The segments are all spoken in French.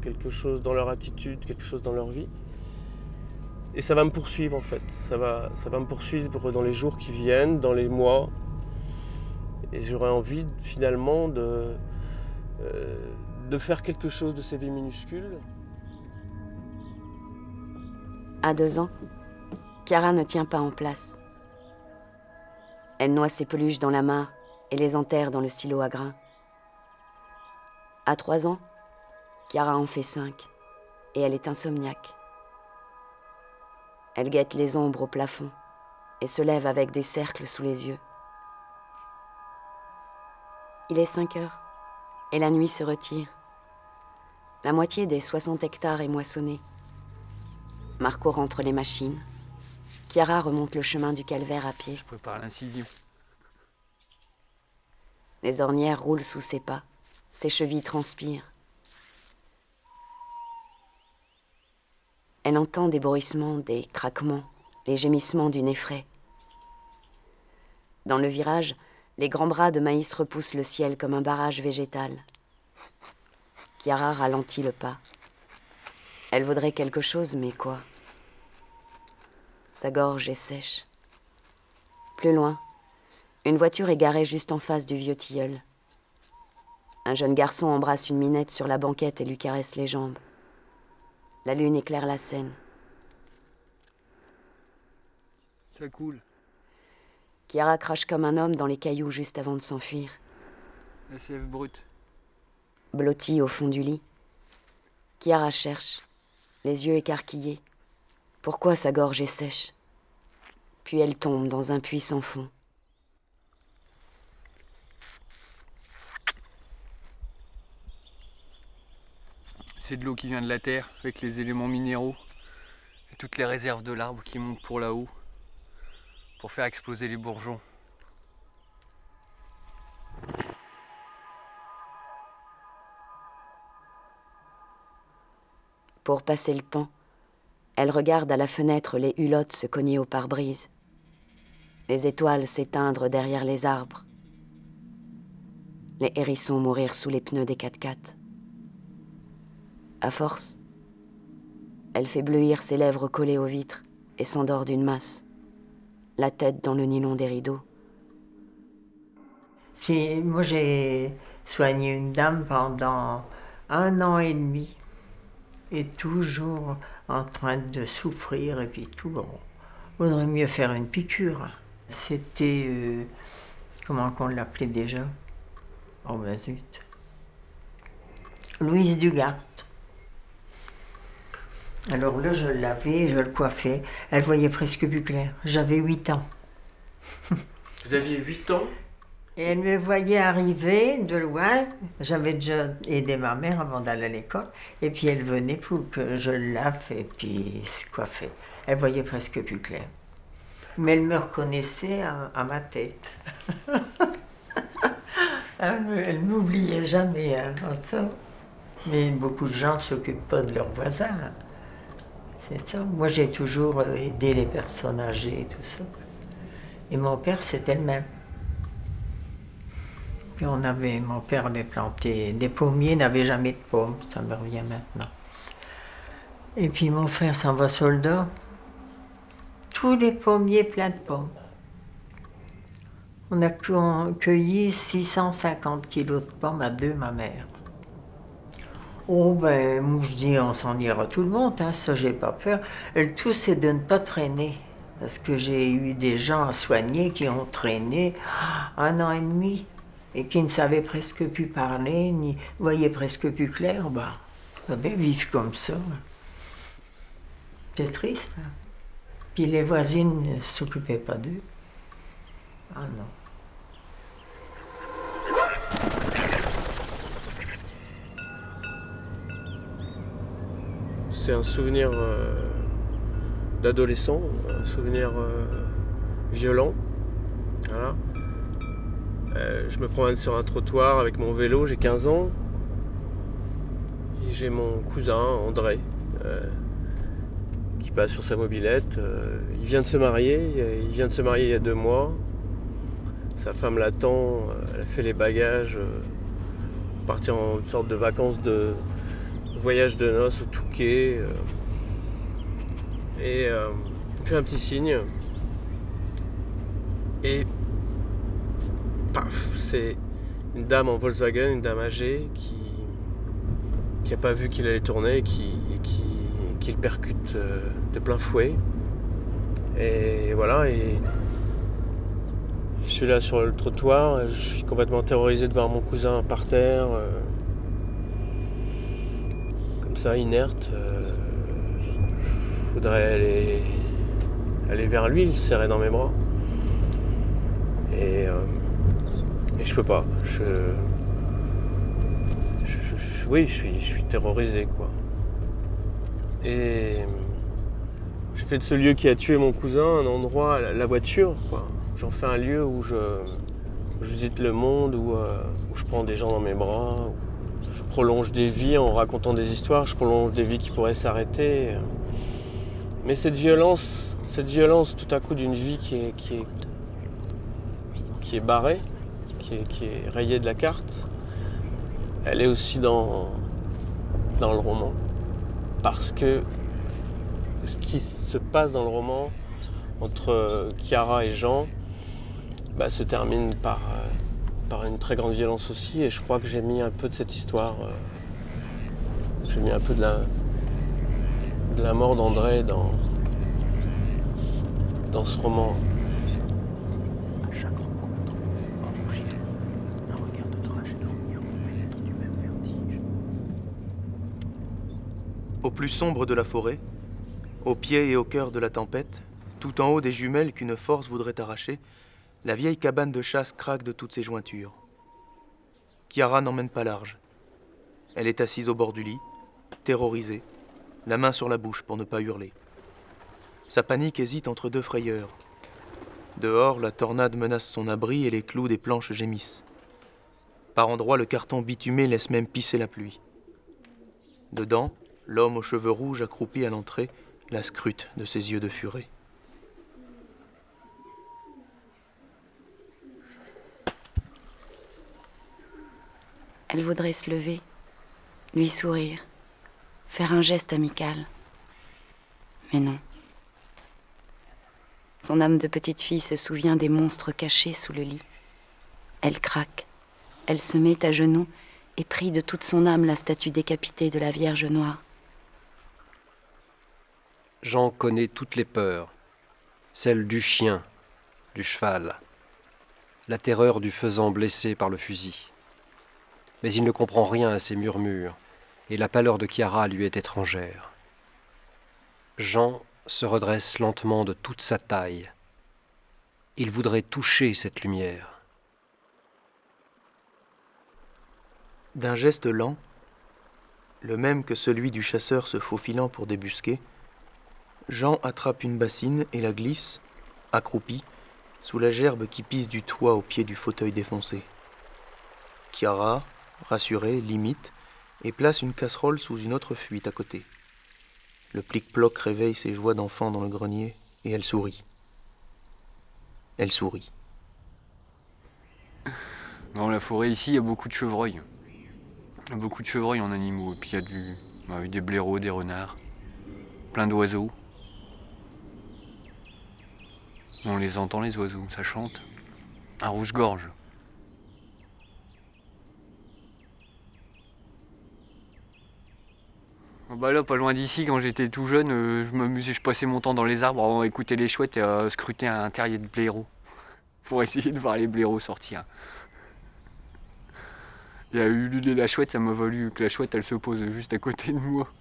quelque chose dans leur attitude, quelque chose dans leur vie. Et ça va me poursuivre en fait, ça va me poursuivre dans les jours qui viennent, dans les mois. Et j'aurais envie finalement de faire quelque chose de ces vies minuscules. À 2 ans, Chiara ne tient pas en place. Elle noie ses peluches dans la mare et les enterre dans le silo à grains. À 3 ans, Chiara en fait 5 et elle est insomniaque. Elle guette les ombres au plafond et se lève avec des cercles sous les yeux. Il est 5 heures et la nuit se retire. La moitié des 60 hectares est moissonnée. Marco rentre les machines. Chiara remonte le chemin du calvaire à pied. Je prépare l'incision. Les ornières roulent sous ses pas. Ses chevilles transpirent. Elle entend des bruissements, des craquements, les gémissements d'une effraie. Dans le virage, les grands bras de maïs repoussent le ciel comme un barrage végétal. Chiara ralentit le pas. Elle voudrait quelque chose, mais quoi? Sa gorge est sèche. Plus loin, une voiture est garée juste en face du vieux tilleul. Un jeune garçon embrasse une minette sur la banquette et lui caresse les jambes. La lune éclaire la scène. Ça coule. Chiara crache comme un homme dans les cailloux juste avant de s'enfuir. SF brute. Blottie au fond du lit, Chiara cherche, les yeux écarquillés. Pourquoi sa gorge est sèche? Puis elle tombe dans un puits sans fond. C'est de l'eau qui vient de la terre, avec les éléments minéraux et toutes les réserves de l'arbre qui montent pour là-haut, pour faire exploser les bourgeons. Pour passer le temps, elle regarde à la fenêtre les hulottes se cogner au pare-brise, les étoiles s'éteindre derrière les arbres, les hérissons mourir sous les pneus des 4x4. À force, elle fait bleuir ses lèvres collées aux vitres et s'endort d'une masse, la tête dans le nylon des rideaux. Moi, j'ai soigné une dame pendant 1 an et demi, et toujours en train de souffrir, et puis tout. Bon, vaudrait mieux faire une piqûre. C'était, comment qu'on l'appelait déjà? Oh ben zut. Louise Dugat. Alors là, je l'avais, je le coiffais. Elle voyait presque plus clair. J'avais 8 ans. Vous aviez 8 ans? Et elle me voyait arriver de loin. J'avais déjà aidé ma mère avant d'aller à l'école. Et puis elle venait pour que je le lave et puis se coiffer. Elle voyait presque plus clair. Mais elle me reconnaissait à ma tête. Elle m'oubliait jamais, hein, ça. Mais beaucoup de gens ne s'occupent pas de leurs voisins. C'est ça. Moi, j'ai toujours aidé les personnes âgées et tout ça. Et mon père, c'était le même. Puis mon père avait planté des pommiers, n'avait jamais de pommes, ça me revient maintenant. Et puis mon frère s'en va soldat. Tous les pommiers pleins de pommes. On a cueilli 650 kilos de pommes à 2, ma mère. Oh ben, moi je dis, on s'en ira tout le monde, hein, ça j'ai pas peur. Le tout c'est de ne pas traîner. Parce que j'ai eu des gens à soigner qui ont traîné 1 an et demi et qui ne savaient presque plus parler, ni voyaient presque plus clair. Bah, ils devaient vivre comme ça. C'est triste. Hein? Puis les voisines ne s'occupaient pas d'eux. Ah non. C'est un souvenir d'adolescent, un souvenir violent. Voilà. Je me promène sur un trottoir avec mon vélo, j'ai 15 ans. Et j'ai mon cousin, André, qui passe sur sa mobilette. Il vient de se marier, il y a 2 mois. Sa femme l'attend, elle a fait les bagages pour partir en une sorte de vacances de voyage de noces au Touquet. Et il me fait un petit signe. Et paf, c'est une dame en Volkswagen, une dame âgée qui n'a pas vu qu'il allait tourner et qui le percute de plein fouet. Et voilà, et je suis là sur le trottoir, je suis complètement terrorisé de voir mon cousin par terre, comme ça, inerte. Faudrait aller vers lui, le serrer dans mes bras. Et je peux pas. Oui, je suis terrorisé, quoi. Et j'ai fait de ce lieu qui a tué mon cousin un endroit, la voiture, quoi. J'en fais un lieu où je visite le monde, où je prends des gens dans mes bras, où je prolonge des vies en racontant des histoires, je prolonge des vies qui pourraient s'arrêter. Mais cette violence tout à coup d'une vie qui est barrée, qui est rayée de la carte, elle est aussi dans le roman. Parce que ce qui se passe dans le roman entre Chiara et Jean se termine par une très grande violence aussi, et je crois que j'ai mis un peu de cette histoire, j'ai mis un peu de la mort d'André dans ce roman. À chaque rencontre, un rougir, un regard de trash et dormir peut être du même vertige. Au plus sombre de la forêt, au pied et au cœur de la tempête, tout en haut des jumelles qu'une force voudrait arracher, la vieille cabane de chasse craque de toutes ses jointures. Chiara n'emmène pas large. Elle est assise au bord du lit, terrorisée, la main sur la bouche pour ne pas hurler. Sa panique hésite entre deux frayeurs. Dehors, la tornade menace son abri et les clous des planches gémissent. Par endroits, le carton bitumé laisse même pisser la pluie. Dedans, l'homme aux cheveux rouges accroupi à l'entrée la scrute de ses yeux de furet. Elle voudrait se lever, lui sourire, faire un geste amical. Mais non. Son âme de petite fille se souvient des monstres cachés sous le lit. Elle craque. Elle se met à genoux et prie de toute son âme la statue décapitée de la Vierge Noire. Jean connaît toutes les peurs, celle du chien, du cheval, la terreur du faisan blessé par le fusil. Mais il ne comprend rien à ces murmures, et la pâleur de Chiara lui est étrangère. Jean se redresse lentement de toute sa taille. Il voudrait toucher cette lumière. D'un geste lent, le même que celui du chasseur se faufilant pour débusquer, Jean attrape une bassine et la glisse, accroupi, sous la gerbe qui pisse du toit au pied du fauteuil défoncé. Chiara, rassurée, l'imite et place une casserole sous une autre fuite à côté. Le plic-ploc réveille ses joies d'enfant dans le grenier et elle sourit. Elle sourit. Dans la forêt ici, il y a beaucoup de chevreuils. Il y a beaucoup de chevreuils en animaux. Et puis il y a des blaireaux, des renards, plein d'oiseaux. On les entend les oiseaux, ça chante. Un rouge-gorge. Bah là, pas loin d'ici, quand j'étais tout jeune, je m'amusais, je passais mon temps dans les arbres à écouter les chouettes et à scruter un terrier de blaireaux. Pour essayer de voir les blaireaux sortir. Il y a ululé la chouette, ça m'a valu que la chouette elle se pose juste à côté de moi.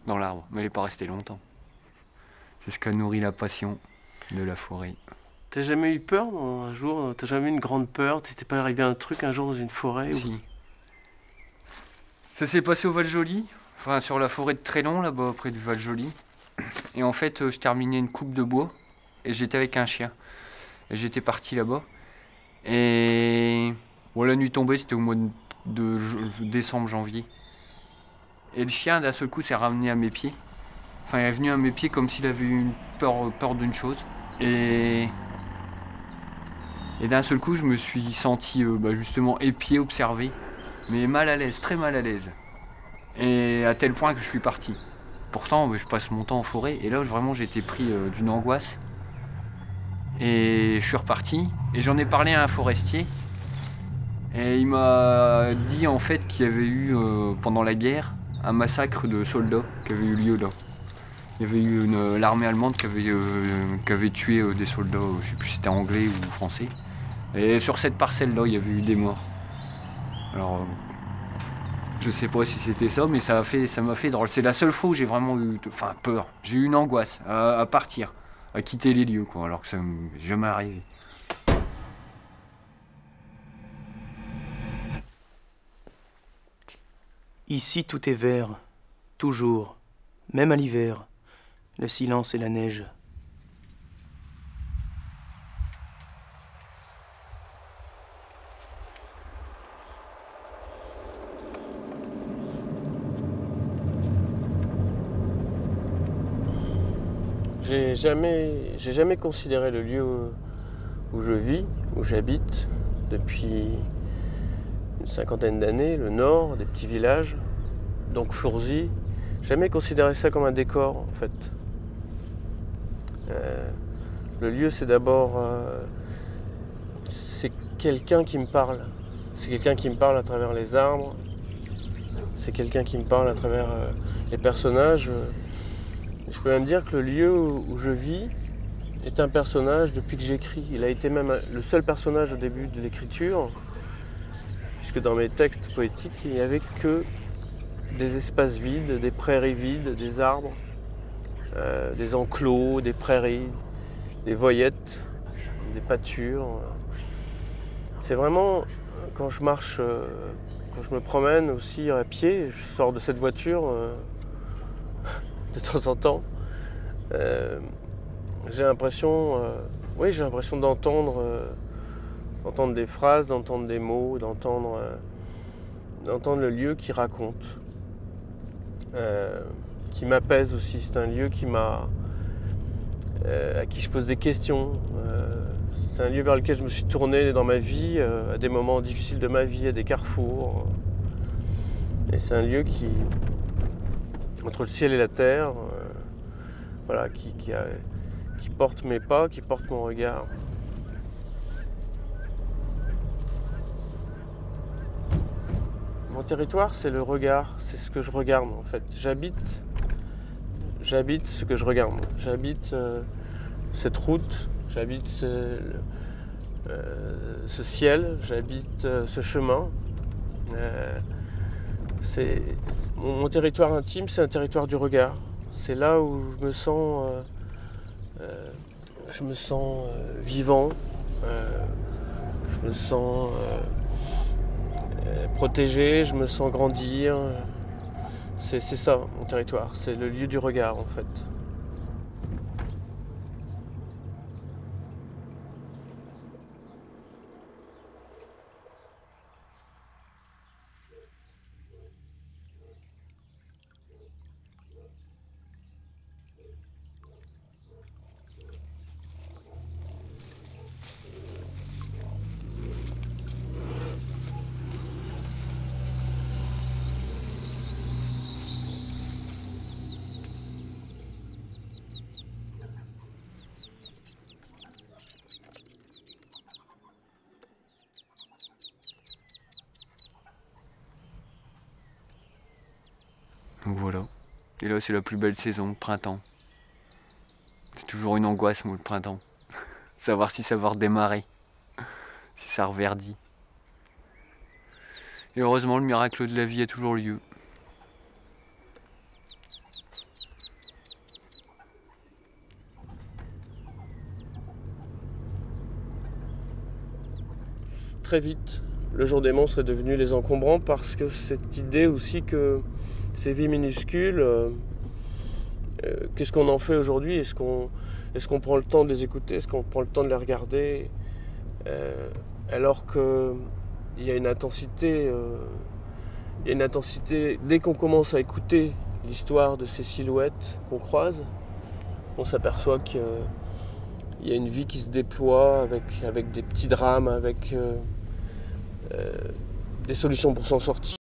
Dans l'arbre, mais elle n'est pas restée longtemps. C'est ce qui a nourri la passion de la forêt. T'as jamais eu peur un jour? T'as jamais eu une grande peur? T'étais pas arrivé un truc un jour dans une forêt? Si. Ça s'est passé au Val-Joli, enfin sur la forêt de Trélon, là-bas, près du Val-Joli. Et en fait, je terminais une coupe de bois et j'étais avec un chien. Et j'étais parti là-bas. Et bon, la nuit tombée, c'était au mois de décembre, janvier. Et le chien, d'un seul coup, s'est ramené à mes pieds. Enfin, il est venu à mes pieds comme s'il avait eu une peur d'une chose. Et d'un seul coup, je me suis senti justement épié, observé, mais mal à l'aise, très mal à l'aise. Et à tel point que je suis parti. Pourtant, je passe mon temps en forêt. Et là, vraiment, j'ai été pris d'une angoisse. Et je suis reparti. Et j'en ai parlé à un forestier. Et il m'a dit en fait qu'il y avait eu, pendant la guerre, un massacre de soldats qui avait eu lieu là. Il y avait eu l'armée allemande qui avait tué des soldats, je ne sais plus si c'était anglais ou français. Et sur cette parcelle-là, il y avait eu des morts. Alors, je sais pas si c'était ça, mais ça m'a fait drôle. C'est la seule fois où j'ai vraiment eu peur. J'ai eu une angoisse à partir, à quitter les lieux, quoi, alors que ça m'est jamais arrivé. Ici, tout est vert, toujours, même à l'hiver, le silence et la neige. J'ai jamais considéré le lieu où je vis, où j'habite, depuis une cinquantaine d'années, le nord, des petits villages, donc Flourzy. Jamais considéré ça comme un décor, en fait. Le lieu, c'est d'abord... c'est quelqu'un qui me parle. C'est quelqu'un qui me parle à travers les arbres. C'est quelqu'un qui me parle à travers les personnages. Je peux même dire que le lieu où je vis est un personnage depuis que j'écris. Il a été même le seul personnage au début de l'écriture, puisque dans mes textes poétiques, il n'y avait que des espaces vides, des prairies vides, des arbres, des enclos, des prairies, des voyettes, des pâtures. C'est vraiment, quand je marche, quand je me promène aussi à pied, je sors de cette voiture de temps en temps, j'ai l'impression d'entendre des phrases, d'entendre des mots, d'entendre le lieu qui raconte, qui m'apaise aussi. C'est un lieu à qui je pose des questions. C'est un lieu vers lequel je me suis tourné dans ma vie, à des moments difficiles de ma vie, à des carrefours. Et c'est un lieu qui, entre le ciel et la terre, voilà, qui porte mes pas, qui porte mon regard. Mon territoire, c'est le regard, c'est ce que je regarde en fait. J'habite ce que je regarde. J'habite cette route, j'habite ce ciel, j'habite ce chemin. Mon territoire intime, c'est un territoire du regard. C'est là où je me sens vivant, je me sens protégé, je me sens grandir. C'est ça, mon territoire. C'est le lieu du regard, en fait. Donc voilà. Et là, c'est la plus belle saison, le printemps. C'est toujours une angoisse, moi, le printemps. Savoir si ça va redémarrer. Si ça reverdit. Et heureusement, le miracle de la vie a toujours lieu. Très vite, le jour des monstres est devenu les encombrants parce que cette idée aussi que ces vies minuscules, qu'est-ce qu'on en fait aujourd'hui? Est-ce qu'on prend le temps de les écouter? Est-ce qu'on prend le temps de les regarder? Alors qu'il y a une intensité, dès qu'on commence à écouter l'histoire de ces silhouettes qu'on croise, on s'aperçoit qu'il y a une vie qui se déploie avec des petits drames, avec des solutions pour s'en sortir.